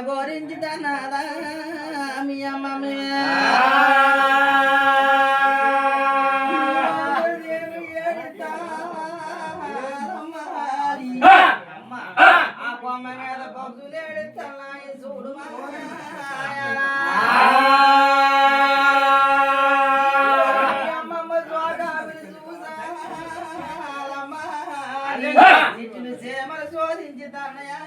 గురించి తన్నదా మీ అమ్మ ఆ బొమ్మ మీద పక్షులేడు తల్లాయి చూడు అమ్మమ్మ స్వామి చూసాలమ్మ సేమలు శోధించి తన్నయా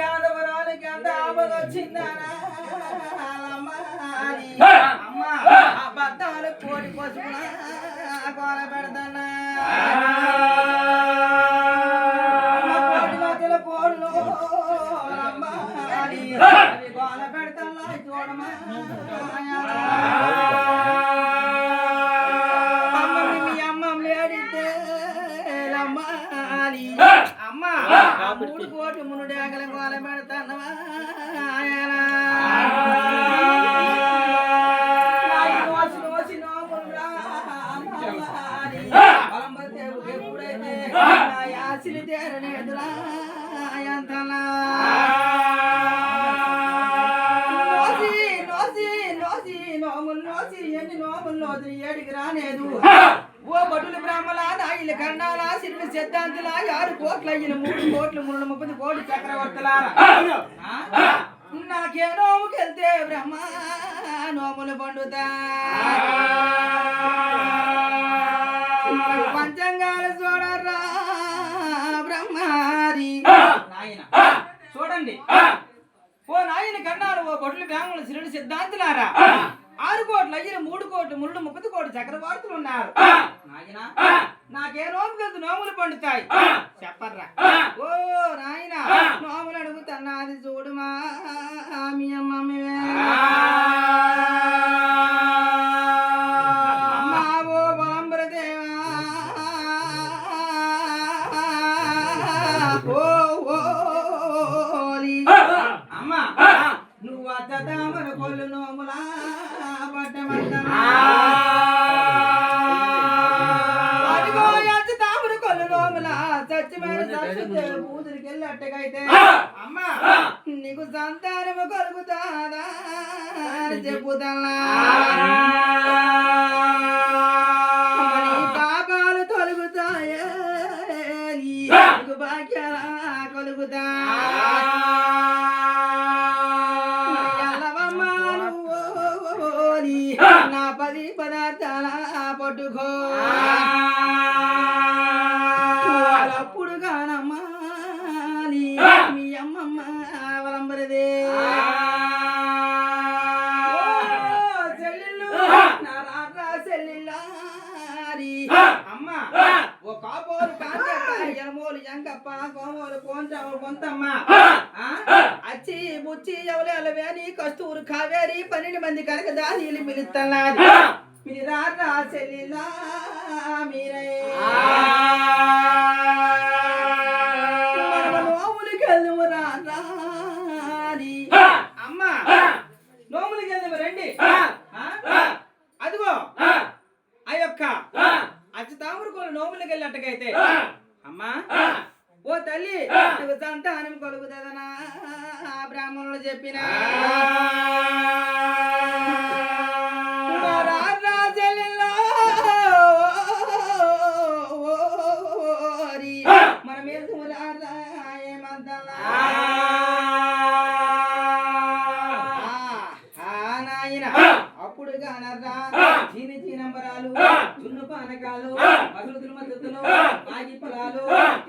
యాదవరానికి అంత ఆపదొచ్చిందనా అమ్మ అబద్ధాలు కోడి పశువుల కోల పెడతానా కోడి మధ్యలో కోళ్ళు అమ్మ కోల పెడతానా చూడమా అమ్మ మూడు కోట్లు మునుడు ఆకలి కోల పెడతానవా ఎప్పుడైతే ఆశలు తేరనేదురా ఎంతలా నోసి ఎన్ని నోములు నోసి ఏడికి రాలేదు ఓ బటులు బ్రాహ్మణ నాయులు కర్ణాల సిరులు సిద్ధాంతుల 6 కోట్ల అయ్యిన 3 కోట్లు 30 కోట్లు చక్రవర్తులారా నాకే నోముకెళ్తే బ్రహ్మ నోములు పండుతా పంచంగాలు చూడరా బ్రహ్మారి నాయన చూడండి ఓ నాయన కర్ణాలు ఓ బటులు బ్రాహ్మణులు సిరులు సిద్ధాంతులారా 6 కోట్ల అయ్యిన 3 కోట్లు 30 కోట్లు చక్రవర్తులు ఉన్నారు నాయన నాకే నోముకెళ్తూ నోములు పండుతాయి చెప్పర్రా ఓ నాయన నోములు అడుగుతున్నాది చూడుమా మీ అమ్మ ఓ బలంబరదేవా అమ్మ నువ్వు అత్తమన కొల్లు నోములా పట్టమంటా పూజరికి వెళ్ళట్టకైతే అమ్మ నీకు సంతానము కలుగుతాదా అని చెప్పుతల్లా పాపాలు తొలుగుతాయే నీకు భాగ్యాల కలుగుతా నా 10 పదార్థాల పట్టుకో అప్పుడు కానమ్మా మీ అమ్మమ్మ వలంబరదే చెల్లెళ్ళు నా రాట్రా చెల్లెళ్ళారి అమ్మ ఓ కాపోలు కాంతమ్మ ఎనమోలు ఎంకప్ప కోమోలు కొంతమ్మ అచ్చి బుచ్చి ఎవలేలు వేని కస్తూరు కావేరి 12 మంది కనుక దానిలు పిలుస్తున్నది మీరు రాట్రా చెల్లెళ్ళా మీరే అమ్మ నోములకి వెళ్దాము రండి అదిగో ఆ యొక్క అచ్చతామరుకోలు నోములకి వెళ్ళట్టకైతే అమ్మా ఓ తల్లి నువ్వు సంతానం కలుగుతుందనా బ్రాహ్మణులు చెప్పిన మనమే నాయన అప్పుడు గానర్రా చీని చీనంబరాలు చున్ను పానకాలు మధురుతులు మధుతులు ఆగి పొలాలు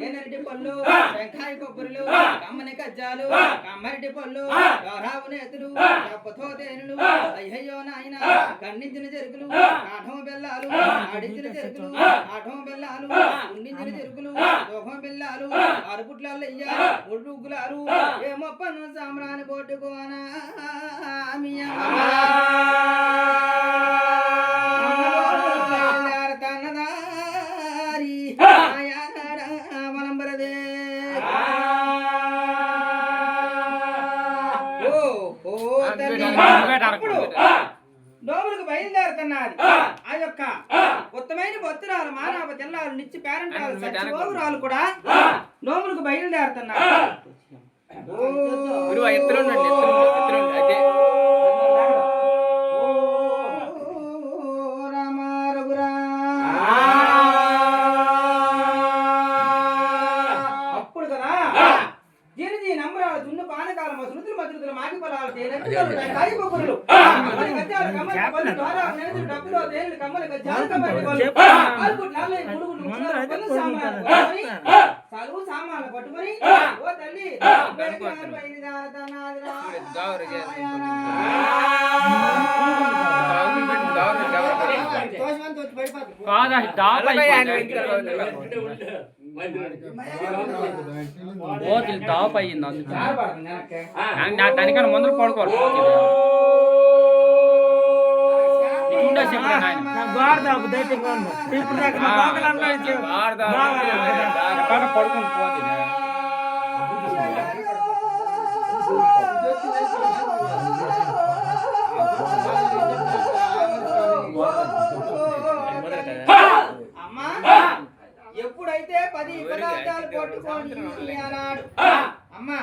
ఎన్నరటి పళ్ళు వెంకాయ కొబ్బరిలు కమ్మని కజ్జాలు కమ్మరటి పళ్ళు రావు నేతులు దెబ్బతో తేనులు అయ్యయ్యో నాయన కన్నించిన చెరుకులు కాఠం బెల్లాలు ఆడించిన చెరుకులు కాఠం బెల్లాలు ఉండించిన చెరుకులు దోహం బెల్లాలు అరుపుట్లలో ఇయ్యాలి ముళ్ళు ఉగ్గులారు ఏ మొప్పను సామ్రాన్ని కొట్టుకోనా నోములకు బయలుదేరుతున్నది ఆ యొక్క ఉత్తమైన బొత్తురాలు మానవ తెల్లాలు నిచ్చి పేరంటాలు సచ్చిపోగురాలు కూడా నోములకు బయలుదేరుతున్నారు అప్పుడు కదా జీని నంబరాలు దున్ను పానకాలు మధురుతులు మధురుతులు మాగి పొలాలు కాయి కొబ్బరులు చదువు సామాన్లు పట్టుకొని ఓ తల్లి టాప్ అయ్యింది దానికన్నా ముందర పడుకోవాలి పడుకుని పోతుంది అమ్మా ఎప్పుడైతే 10 పదార్థాలు పట్టుకొని అన్నాడు అమ్మా